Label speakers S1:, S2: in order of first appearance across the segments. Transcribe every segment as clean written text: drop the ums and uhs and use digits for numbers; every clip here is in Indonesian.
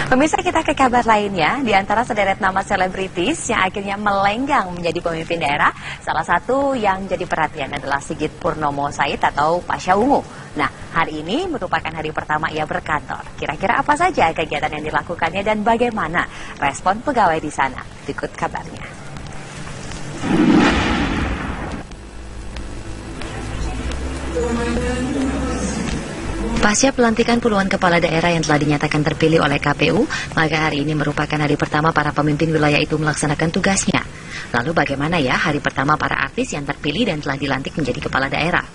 S1: Pemirsa, kita ke kabar lainnya. Di antara sederet nama selebritis yang akhirnya melenggang menjadi pemimpin daerah, salah satu yang jadi perhatian adalah Sigit Purnomo Said atau Pasha Ungu. Nah, hari ini merupakan hari pertama ia berkantor. Kira-kira apa saja kegiatan yang dilakukannya dan bagaimana respon pegawai di sana? Berikut kabarnya. Pasca pelantikan puluhan kepala daerah yang telah dinyatakan terpilih oleh KPU, maka hari ini merupakan hari pertama para pemimpin wilayah itu melaksanakan tugasnya. Lalu bagaimana ya hari pertama para artis yang terpilih dan telah dilantik menjadi kepala daerah?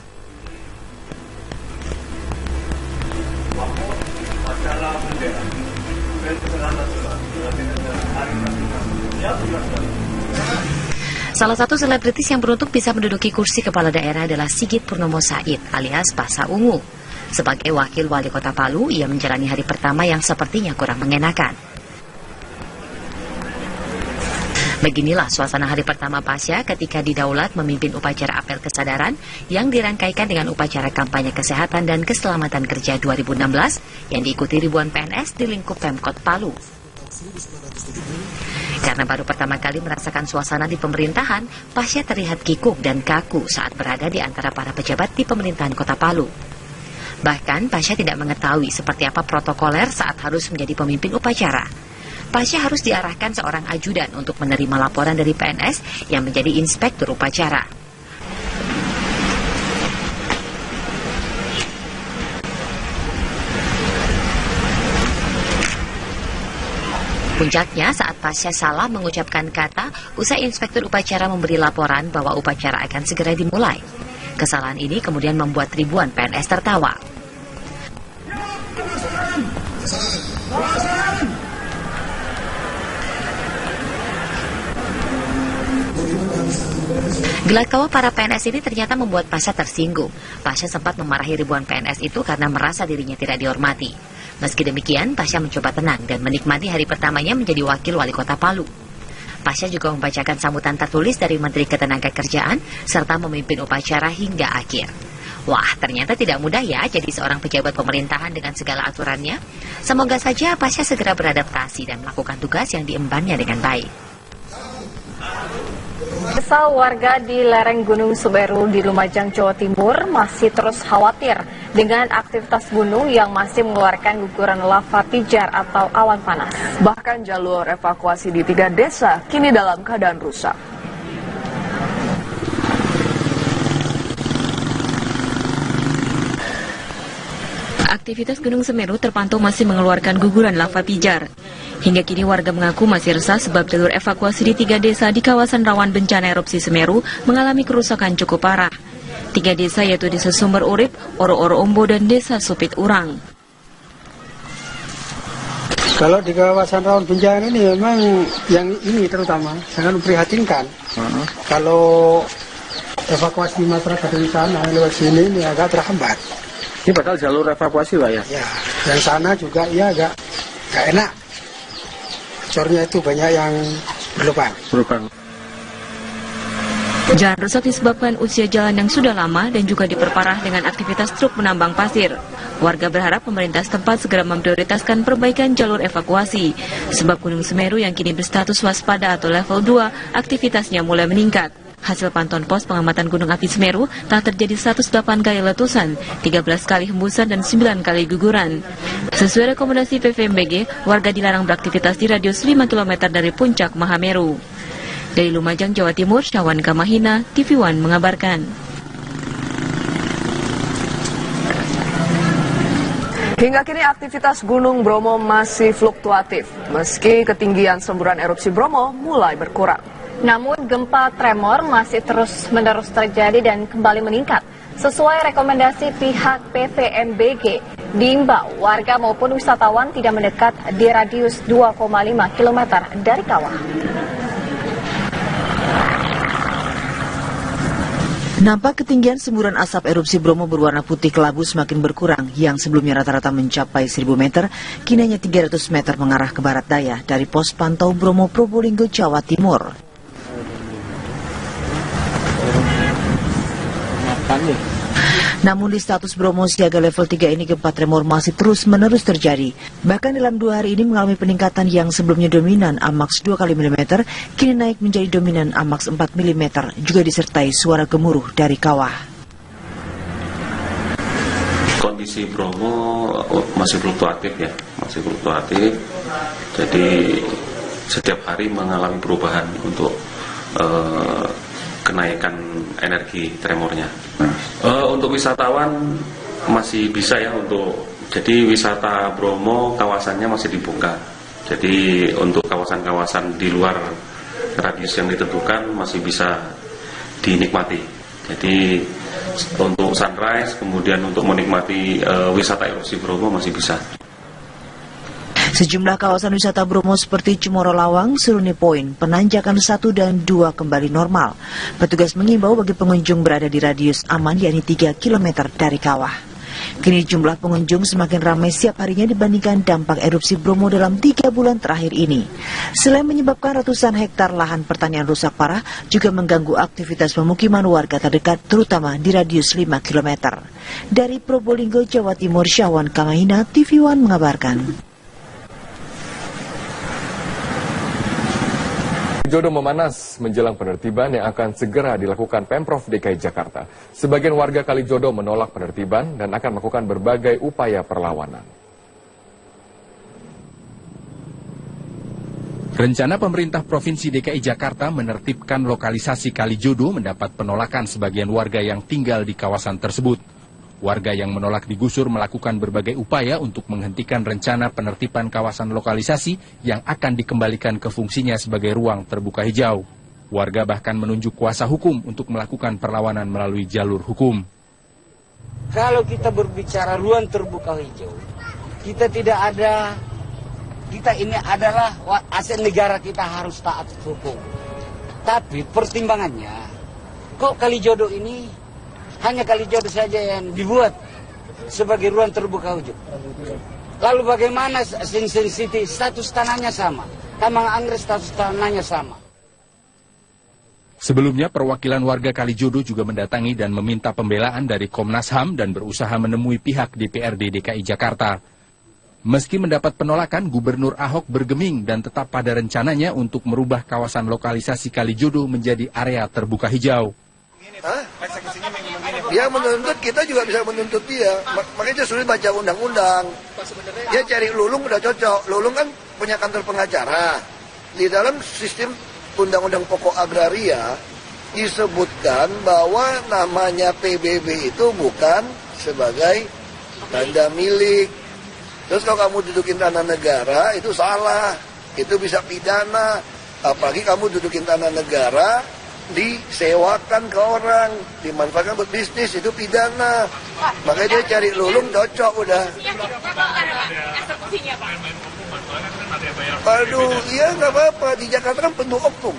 S1: Salah satu selebritis yang beruntung bisa menduduki kursi kepala daerah adalah Sigit Purnomo Said alias Pasha Ungu. Sebagai wakil wali kota Palu, ia menjalani hari pertama yang sepertinya kurang mengenakan. Beginilah suasana hari pertama Pasha ketika didaulat memimpin upacara apel kesadaran yang dirangkaikan dengan upacara kampanye kesehatan dan keselamatan kerja 2016 yang diikuti ribuan PNS di lingkup Pemkot Palu. Karena baru pertama kali merasakan suasana di pemerintahan, Pasha terlihat kikuk dan kaku saat berada di antara para pejabat di pemerintahan kota Palu. Bahkan Pasha tidak mengetahui seperti apa protokoler saat harus menjadi pemimpin upacara. Pasha harus diarahkan seorang ajudan untuk menerima laporan dari PNS yang menjadi inspektur upacara. Puncaknya saat Pasha salah mengucapkan kata, usai inspektur upacara memberi laporan bahwa upacara akan segera dimulai. Kesalahan ini kemudian membuat ribuan PNS tertawa. Gelak tawa para PNS ini ternyata membuat Pasha tersinggung. Pasha sempat memarahi ribuan PNS itu karena merasa dirinya tidak dihormati. Meski demikian, Pasha mencoba tenang dan menikmati hari pertamanya menjadi wakil wali kota Palu. Pasha juga membacakan sambutan tertulis dari Menteri Ketenagakerjaan serta memimpin upacara hingga akhir. Wah, ternyata tidak mudah ya jadi seorang pejabat pemerintahan dengan segala aturannya. Semoga saja Pasha segera beradaptasi dan melakukan tugas yang diembannya dengan baik.
S2: Kesal warga di lereng Gunung Semeru di Lumajang, Jawa Timur masih terus khawatir dengan aktivitas gunung yang masih mengeluarkan guguran lava pijar atau awan panas.
S3: Bahkan jalur evakuasi di 3 desa kini dalam keadaan rusak.
S4: Aktivitas Gunung Semeru terpantau masih mengeluarkan guguran lava pijar. Hingga kini warga mengaku masih resah sebab jalur evakuasi di 3 desa di kawasan rawan bencana erupsi Semeru mengalami kerusakan cukup parah. 3 desa yaitu Desa Sumber Urip, Oro-Oro Ombo, dan Desa Supit Urang.
S5: Kalau di kawasan rawan bencana ini memang yang ini terutama sangat memprihatinkan. Kalau evakuasi masyarakat dari sana lewat sini ini agak terhambat.
S6: Ini bakal jalur evakuasi Pak ya?
S5: Ya, dan sana juga ya agak enak. Cornya itu banyak yang berlubang.
S4: Jalan rusak disebabkan usia jalan yang sudah lama dan juga diperparah dengan aktivitas truk menambang pasir. Warga berharap pemerintah setempat segera memprioritaskan perbaikan jalur evakuasi, sebab Gunung Semeru yang kini berstatus waspada atau level 2, aktivitasnya mulai meningkat. Hasil pantauan pos pengamatan Gunung Api Semeru telah terjadi 108 kali letusan, 13 kali hembusan, dan 9 kali guguran. Sesuai rekomendasi PVMBG, warga dilarang beraktivitas di radius 5 km dari puncak Mahameru. Dari Lumajang, Jawa Timur, Syawan Kamahina, TV One mengabarkan.
S3: Hingga kini aktivitas Gunung Bromo masih fluktuatif, meski ketinggian semburan erupsi Bromo mulai berkurang.
S2: Namun gempa tremor masih terus-menerus terjadi dan kembali meningkat. Sesuai rekomendasi pihak PVMBG, diimbau warga maupun wisatawan tidak mendekat di radius 2,5 km dari kawah.
S7: Nampak ketinggian semburan asap erupsi Bromo berwarna putih kelabu semakin berkurang, yang sebelumnya rata-rata mencapai 1000 meter, kini hanya 300 meter mengarah ke barat daya dari pos pantau Bromo Probolinggo, Jawa Timur. Namun di status Bromo siaga level 3 ini gempa tremor masih terus-menerus terjadi. Bahkan dalam 2 hari ini mengalami peningkatan yang sebelumnya dominan AMAX 2 kali mm, kini naik menjadi dominan AMAX 4 mm, juga disertai suara gemuruh dari kawah.
S8: Kondisi Bromo masih fluktuatif ya, masih fluktuatif. Jadi setiap hari mengalami perubahan untuk kenaikan energi tremornya. Untuk wisatawan masih bisa ya jadi wisata Bromo kawasannya masih dibuka. Jadi untuk kawasan-kawasan di luar radius yang ditentukan masih bisa dinikmati. Jadi untuk sunrise kemudian untuk menikmati wisata erupsi Bromo masih bisa.
S7: Sejumlah kawasan wisata Bromo seperti Cemoro Lawang, Seruni Point, Penanjakan 1 dan 2 kembali normal. Petugas mengimbau bagi pengunjung berada di radius aman yakni 3 km dari kawah. Kini jumlah pengunjung semakin ramai setiap harinya dibandingkan dampak erupsi Bromo dalam 3 bulan terakhir ini. Selain menyebabkan ratusan hektar lahan pertanian rusak parah, juga mengganggu aktivitas pemukiman warga terdekat terutama di radius 5 km. Dari Probolinggo, Jawa Timur, Syahwan Kamahina, TV One mengabarkan.
S9: Jodo memanas menjelang penertiban yang akan segera dilakukan Pemprov DKI Jakarta. Sebagian warga Kalijodo menolak penertiban dan akan melakukan berbagai upaya perlawanan.
S10: Rencana pemerintah Provinsi DKI Jakarta menertibkan lokalisasi Kalijodo mendapat penolakan sebagian warga yang tinggal di kawasan tersebut. Warga yang menolak digusur melakukan berbagai upaya untuk menghentikan rencana penertiban kawasan lokalisasi yang akan dikembalikan ke fungsinya sebagai ruang terbuka hijau. Warga bahkan menunjuk kuasa hukum untuk melakukan perlawanan melalui jalur hukum.
S11: Kalau kita berbicara ruang terbuka hijau, kita ini adalah aset negara, kita harus taat hukum. Tapi pertimbangannya, kok Kalijodo ini hanya Kalijodo saja yang dibuat sebagai ruang terbuka hijau. Lalu bagaimana Sin City status tanahnya sama, Tamang Anggrek status tanahnya sama.
S10: Sebelumnya perwakilan warga Kalijodo juga mendatangi dan meminta pembelaan dari Komnas HAM dan berusaha menemui pihak DPRD DKI Jakarta. Meski mendapat penolakan, Gubernur Ahok bergeming dan tetap pada rencananya untuk merubah kawasan lokalisasi Kalijodo menjadi area terbuka hijau.
S12: Dia menuntut, kita juga bisa menuntut dia. Makanya dia sulit baca undang-undang. Dia cari Lulung udah cocok. Lulung kan punya kantor pengacara. Di dalam sistem undang-undang pokok agraria disebutkan bahwa namanya PBB itu bukan sebagai tanda milik. Terus kalau kamu dudukin tanah negara itu salah. Itu bisa pidana. Apalagi kamu dudukin tanah negara disewakan ke orang, dimanfaatkan buat bisnis, itu pidana. Makanya dia cari Lulung cocok udah. Aduh, iya nggak apa-apa, di Jakarta kan penuh oknum.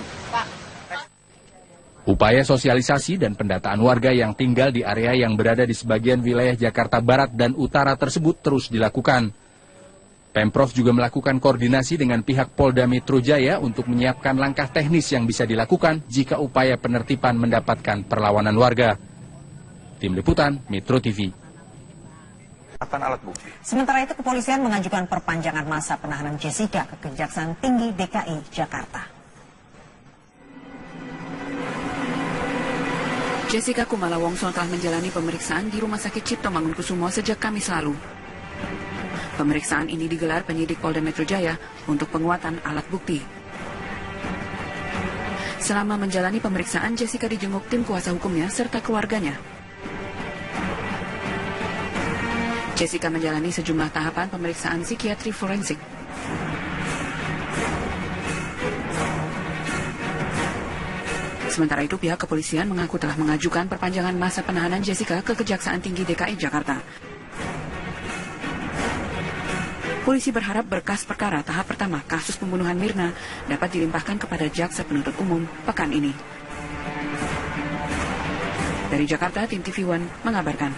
S10: Upaya sosialisasi dan pendataan warga yang tinggal di area yang berada di sebagian wilayah Jakarta Barat dan Utara tersebut terus dilakukan. Pemprov juga melakukan koordinasi dengan pihak Polda Metro Jaya untuk menyiapkan langkah teknis yang bisa dilakukan jika upaya penertiban mendapatkan perlawanan warga. Tim Liputan, Metro TV.
S13: Alat bukti. Sementara itu kepolisian mengajukan perpanjangan masa penahanan Jessica ke Kejaksaan Tinggi DKI Jakarta.
S14: Jessica Kumala Wongso telah menjalani pemeriksaan di Rumah Sakit Cipto Mangunkusumo sejak Kamis lalu. Pemeriksaan ini digelar penyidik Polda Metro Jaya untuk penguatan alat bukti. Selama menjalani pemeriksaan, Jessica dijenguk tim kuasa hukumnya serta keluarganya. Jessica menjalani sejumlah tahapan pemeriksaan psikiatri forensik. Sementara itu, pihak kepolisian mengaku telah mengajukan perpanjangan masa penahanan Jessica ke Kejaksaan Tinggi DKI Jakarta. Polisi berharap berkas perkara tahap pertama kasus pembunuhan Mirna dapat dilimpahkan kepada Jaksa Penuntut Umum pekan ini. Dari Jakarta, tim TV One mengabarkan.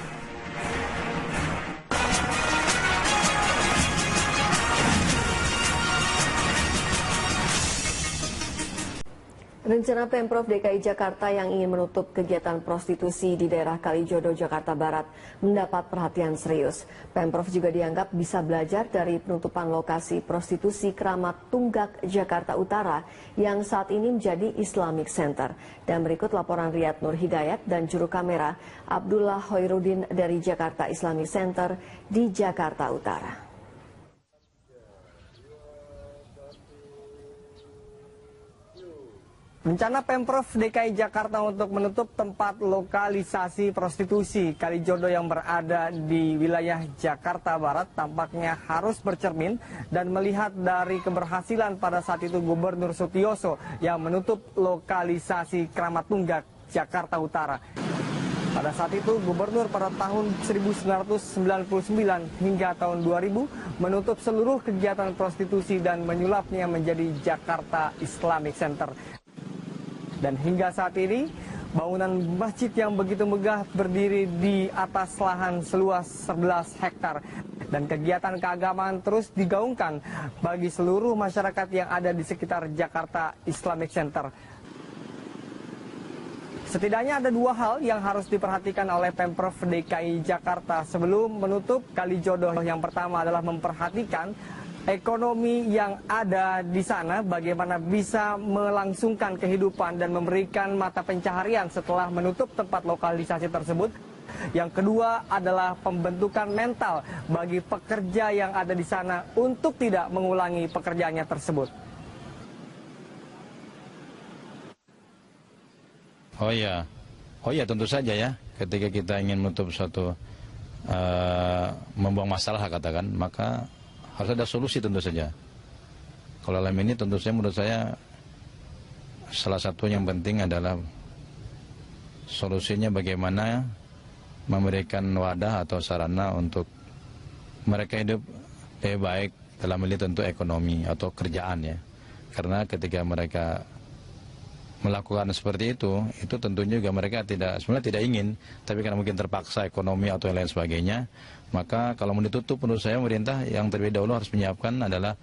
S2: Rencana Pemprov DKI Jakarta yang ingin menutup kegiatan prostitusi di daerah Kalijodo, Jakarta Barat mendapat perhatian serius. Pemprov juga dianggap bisa belajar dari penutupan lokasi prostitusi Keramat Tunggak, Jakarta Utara yang saat ini menjadi Islamic Center. Dan berikut laporan Riyad Nur Hidayat dan juru kamera Abdullah Hoirudin dari Jakarta Islamic Center di Jakarta Utara.
S15: Rencana Pemprov DKI Jakarta untuk menutup tempat lokalisasi prostitusi Kalijodo yang berada di wilayah Jakarta Barat tampaknya harus bercermin dan melihat dari keberhasilan pada saat itu Gubernur Sutioso yang menutup lokalisasi Keramat Tunggak, Jakarta Utara. Pada saat itu Gubernur pada tahun 1999 hingga tahun 2000 menutup seluruh kegiatan prostitusi dan menyulapnya menjadi Jakarta Islamic Center. Dan hingga saat ini, bangunan masjid yang begitu megah berdiri di atas lahan seluas 11 hektar. Dan kegiatan keagamaan terus digaungkan bagi seluruh masyarakat yang ada di sekitar Jakarta Islamic Center. Setidaknya ada dua hal yang harus diperhatikan oleh Pemprov DKI Jakarta sebelum menutup Kalijodo. Yang pertama adalah memperhatikan ekonomi yang ada di sana, bagaimana bisa melangsungkan kehidupan dan memberikan mata pencaharian setelah menutup tempat lokalisasi tersebut. Yang kedua adalah pembentukan mental bagi pekerja yang ada di sana untuk tidak mengulangi pekerjaannya tersebut.
S16: Oh ya tentu saja ya, ketika kita ingin menutup suatu membuang masalah katakan, maka harus ada solusi tentu saja. Kalau dalam ini tentu saja menurut saya salah satu yang penting adalah solusinya bagaimana memberikan wadah atau sarana untuk mereka hidup lebih baik, dalam ini tentu ekonomi atau kerjaan ya. Karena ketika mereka melakukan seperti itu tentunya juga mereka sebenarnya tidak ingin, tapi karena mungkin terpaksa ekonomi atau yang lain sebagainya, maka kalau mau ditutup menurut saya pemerintah yang terlebih dahulu harus menyiapkan adalah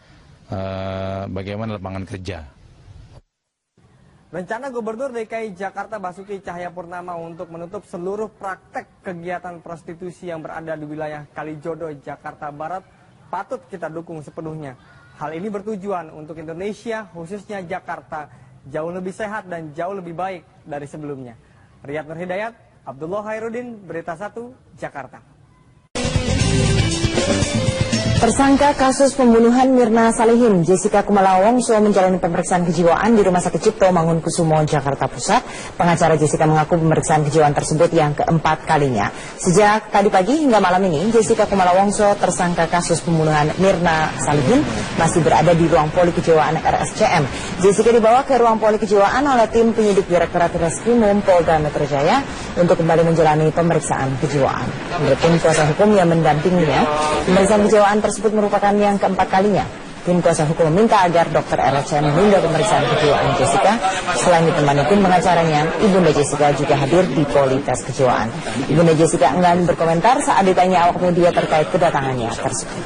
S16: bagaimana lapangan kerja.
S15: Rencana Gubernur DKI Jakarta Basuki Cahayapurnama untuk menutup seluruh praktek kegiatan prostitusi yang berada di wilayah Kalijodo, Jakarta Barat patut kita dukung sepenuhnya. Hal ini bertujuan untuk Indonesia, khususnya Jakarta, jauh lebih sehat dan jauh lebih baik dari sebelumnya. Riyad Nur Hidayat, Abdullah Hoirudin, Berita 1, Jakarta.
S13: Tersangka kasus pembunuhan Mirna Salihin, Jessica Kumala Wongso menjalani pemeriksaan kejiwaan di Rumah Sakit Cipto Mangunkusumo, Jakarta Pusat. Pengacara Jessica mengaku pemeriksaan kejiwaan tersebut yang keempat kalinya. Sejak tadi pagi hingga malam ini, Jessica Kumala Wongso, tersangka kasus pembunuhan Mirna Salihin, masih berada di ruang poli kejiwaan RSCM. Jessica dibawa ke ruang poli kejiwaan oleh tim penyidik Direktorat Reskrimum Polda Metro Jaya untuk kembali menjalani pemeriksaan kejiwaan. Menurut tim kuasa hukum yang mendampinginya, pemeriksaan kejiwaan tersebut merupakan yang keempat kalinya. Tim kuasa hukum meminta agar dokter RSCM menunda pemeriksaan kejiwaan Jessica. Selain ditemani tim pengacaranya, Ibunda Jessica juga hadir di poli tes kejiwaan. Ibunda Jessica enggan berkomentar saat ditanya awak media terkait kedatangannya tersebut.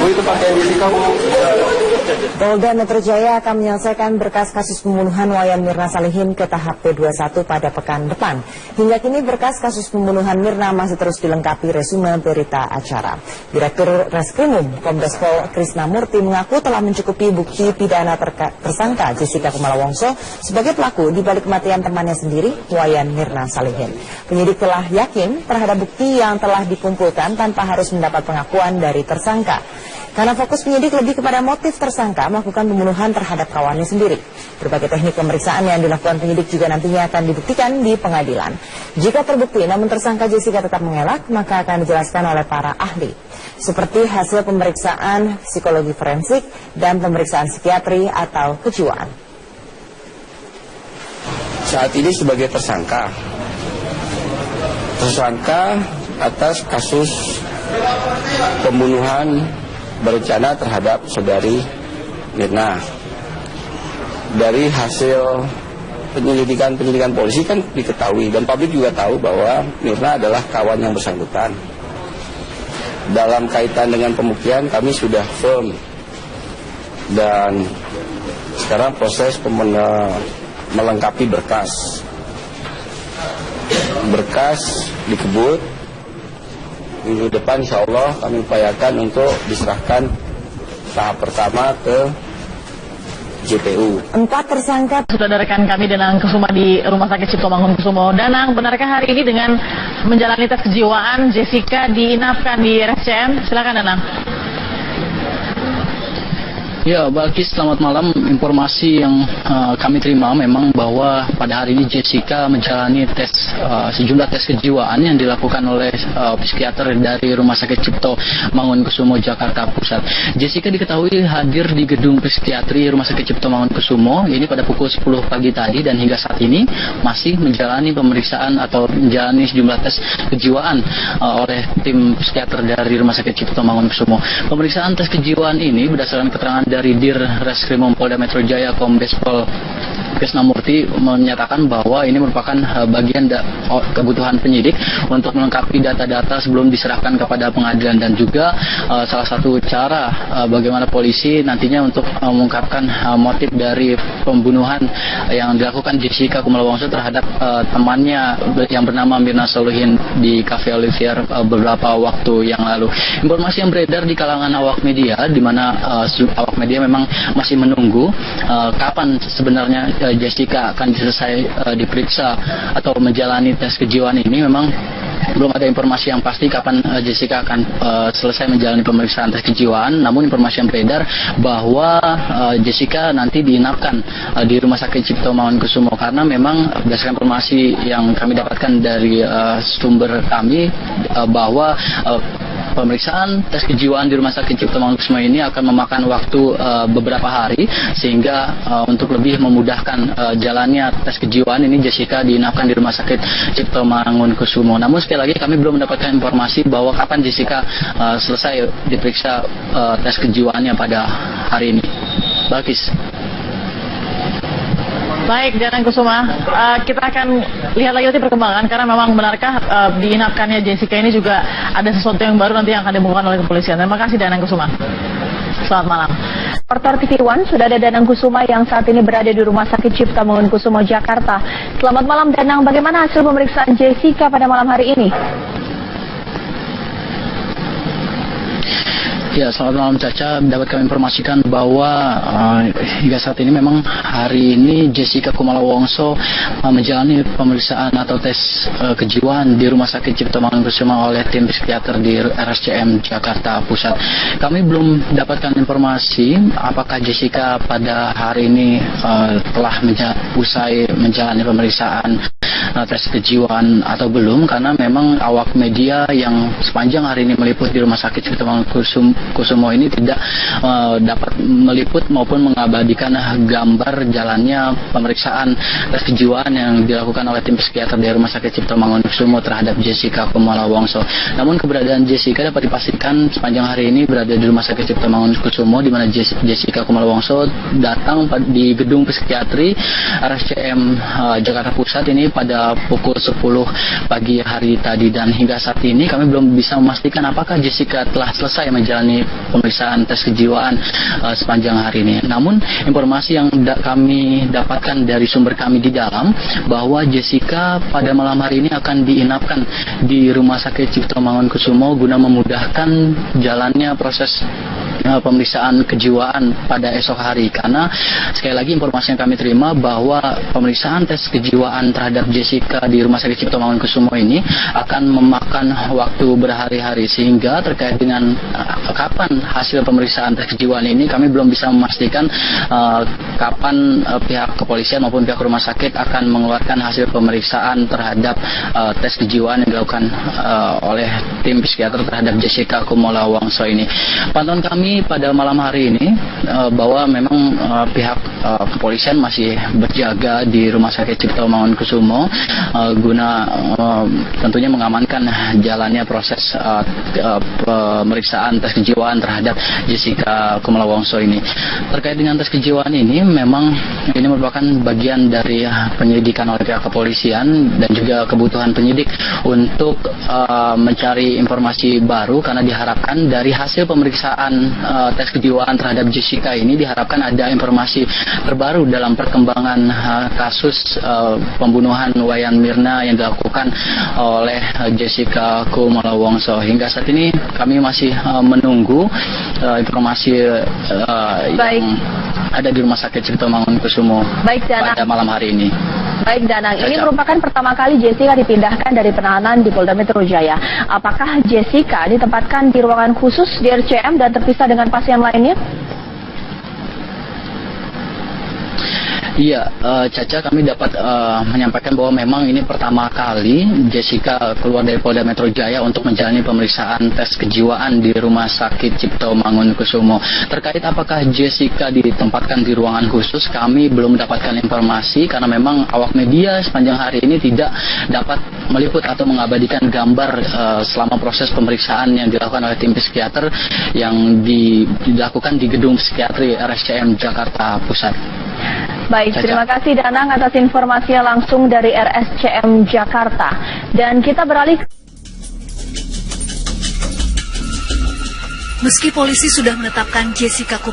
S6: Itu pakai Jessica
S13: Polda Metro Jaya akan menyelesaikan berkas kasus pembunuhan Wayan Mirna Salihin ke tahap P21 pada pekan depan. Hingga kini berkas kasus pembunuhan Mirna masih terus dilengkapi resume berita acara. Direktur Reskrimum Kombes Pol Krisna Murti mengaku telah mencukupi bukti pidana tersangka Jessica Kumala Wongso sebagai pelaku di balik kematian temannya sendiri, Wayan Mirna Salihin. Penyidik telah yakin terhadap bukti yang telah dikumpulkan tanpa harus mendapat pengakuan dari tersangka. Karena fokus penyidik lebih kepada motif tersangka melakukan pembunuhan terhadap kawannya sendiri. Berbagai teknik pemeriksaan yang dilakukan penyidik juga nantinya akan dibuktikan di pengadilan. Jika terbukti namun tersangka Jessica tetap mengelak, maka akan dijelaskan oleh para ahli. Seperti hasil pemeriksaan psikologi forensik dan pemeriksaan psikiatri atau kejiwaan.
S17: Saat ini sebagai tersangka atas kasus pembunuhan berencana terhadap saudari Mirna. Dari hasil penyelidikan polisi kan diketahui dan publik juga tahu bahwa Mirna adalah kawan yang bersangkutan. dalam kaitan dengan pembuktian kami sudah firm dan sekarang proses melengkapi berkas dikebut. Minggu depan insya Allah kami upayakan untuk diserahkan tahap pertama ke JPU.
S13: 4 tersangka
S18: sudah ada rekan kami Danang Kusuma di Rumah Sakit Cipto Mangunkusumo. Danang, benarkah hari ini dengan menjalani tes kejiwaan Jessica diinapkan di RSCM? Silakan Danang.
S19: Ya, Balkis, selamat malam. Informasi yang kami terima memang bahwa pada hari ini Jessica menjalani tes sejumlah tes kejiwaan yang dilakukan oleh psikiater dari Rumah Sakit Cipto Mangunkusumo Jakarta Pusat. Jessica diketahui hadir di gedung psikiatri Rumah Sakit Cipto Mangunkusumo ini pada pukul 10 pagi tadi dan hingga saat ini masih menjalani pemeriksaan atau menjalani sejumlah tes kejiwaan oleh tim psikiater dari Rumah Sakit Cipto Mangunkusumo. Pemeriksaan tes kejiwaan ini berdasarkan keterangan dari Dir Reskrimum Polda Metro Jaya Kombes Pol Krisnamurti menyatakan bahwa ini merupakan bagian kebutuhan penyidik untuk melengkapi data-data sebelum diserahkan kepada pengadilan dan juga salah satu cara bagaimana polisi nantinya untuk mengungkapkan motif dari pembunuhan yang dilakukan Jessica Kumala Wongso terhadap temannya yang bernama Mirna Solihin di Cafe Olivier beberapa waktu yang lalu. Informasi yang beredar di kalangan awak media di mana awak media memang masih menunggu kapan sebenarnya Jessica akan selesai diperiksa atau menjalani tes kejiwaan ini. Memang belum ada informasi yang pasti kapan Jessica akan selesai menjalani pemeriksaan tes kejiwaan. Namun informasi yang beredar bahwa Jessica nanti diinapkan di Rumah Sakit Cipto Mangunkusumo karena memang berdasarkan informasi yang kami dapatkan dari sumber kami bahwa pemeriksaan tes kejiwaan di Rumah Sakit Cipto Mangunkusumo ini akan memakan waktu beberapa hari sehingga untuk lebih memudahkan jalannya tes kejiwaan ini Jessica diinapkan di Rumah Sakit Cipto Mangunkusumo. Namun sekali lagi kami belum mendapatkan informasi bahwa kapan Jessica selesai diperiksa tes kejiwaannya pada hari ini. Balkis.
S18: Baik, Danang Kusuma, kita akan lihat lagi nanti perkembangan karena memang benarkah diinapkannya Jessica ini juga ada sesuatu yang baru nanti yang akan dibuka oleh kepolisian. Terima kasih Danang Kusuma. Selamat malam.
S2: Reporter TV One sudah ada Danang Kusuma yang saat ini berada di Rumah Sakit Cipto Mangunkusumo Jakarta. Selamat malam Danang, bagaimana hasil pemeriksaan Jessica pada malam hari ini?
S19: Ya, selamat malam Caca. Dapat kami informasikan bahwa hingga saat ini memang hari ini Jessica Kumala Wongso menjalani pemeriksaan atau tes kejiwaan di Rumah Sakit Cipto Mangunkusumo oleh tim psikiater di RSCM Jakarta Pusat. Kami belum dapatkan informasi apakah Jessica pada hari ini telah usai menjalani pemeriksaan tes kejiwaan atau belum, karena memang awak media yang sepanjang hari ini meliput di Rumah Sakit Cipto Mangunkusumo ini tidak dapat meliput maupun mengabadikan gambar jalannya pemeriksaan tes kejiwaan yang dilakukan oleh tim psikiater dari Rumah Sakit Cipto Mangunkusumo terhadap Jessica Kumala Wongso. Namun keberadaan Jessica dapat dipastikan sepanjang hari ini berada di Rumah Sakit Cipto Mangunkusumo, di mana Jessica Kumala Wongso datang di gedung psikiatri RSCM Jakarta Pusat ini pada pukul 10 pagi hari tadi, dan hingga saat ini kami belum bisa memastikan apakah Jessica telah selesai menjalani pemeriksaan tes kejiwaan sepanjang hari ini. Namun informasi yang kami dapatkan dari sumber kami di dalam bahwa Jessica pada malam hari ini akan diinapkan di Rumah Sakit Cipto Mangunkusumo guna memudahkan jalannya proses pemeriksaan kejiwaan pada esok hari, karena sekali lagi informasi yang kami terima bahwa pemeriksaan tes kejiwaan terhadap Jessica di Rumah Sakit Cipto Mangunkusumo ini akan memakan waktu berhari-hari, sehingga terkait dengan kapan hasil pemeriksaan tes kejiwaan ini kami belum bisa memastikan kapan pihak kepolisian maupun pihak rumah sakit akan mengeluarkan hasil pemeriksaan terhadap tes kejiwaan yang dilakukan oleh tim psikiater terhadap Jessica Kumala Wongso ini. Pantauan kami pada malam hari ini bahwa memang pihak kepolisian masih berjaga di Rumah Sakit Cipto Mangunkusumo guna tentunya mengamankan jalannya proses pemeriksaan tes kejiwaan terhadap Jessica Kumala Wongso ini. Terkait dengan tes kejiwaan ini, memang ini merupakan bagian dari penyelidikan oleh pihak kepolisian dan juga kebutuhan penyidik untuk mencari informasi baru, karena diharapkan dari hasil pemeriksaan tes kejiwaan terhadap Jessica ini diharapkan ada informasi terbaru dalam perkembangan kasus pembunuhan Wayan Mirna yang dilakukan oleh Jessica Kumala Wongso. Hingga saat ini kami masih menunggu informasi yang ada di Rumah Sakit Cipto Mangunkusumo pada malam hari ini.
S2: Baik, Danang, ini merupakan pertama kali Jessica dipindahkan dari penahanan di Polda Metro Jaya. Apakah Jessica ditempatkan di ruangan khusus di RCM dan terpisah dengan pasien lainnya?
S19: Iya, Caca, kami dapat menyampaikan bahwa memang ini pertama kali Jessica keluar dari Polda Metro Jaya untuk menjalani pemeriksaan tes kejiwaan di Rumah Sakit Cipto Mangunkusumo. Terkait apakah Jessica ditempatkan di ruangan khusus, kami belum mendapatkan informasi karena memang awak media sepanjang hari ini tidak dapat meliput atau mengabadikan gambar selama proses pemeriksaan yang dilakukan oleh tim psikiater yang dilakukan di gedung psikiatri RSCM Jakarta Pusat.
S2: Baik, terima kasih Danang atas informasinya langsung dari RSCM Jakarta. Dan kita beralih.
S20: Meski polisi sudah menetapkan Jessica Kumala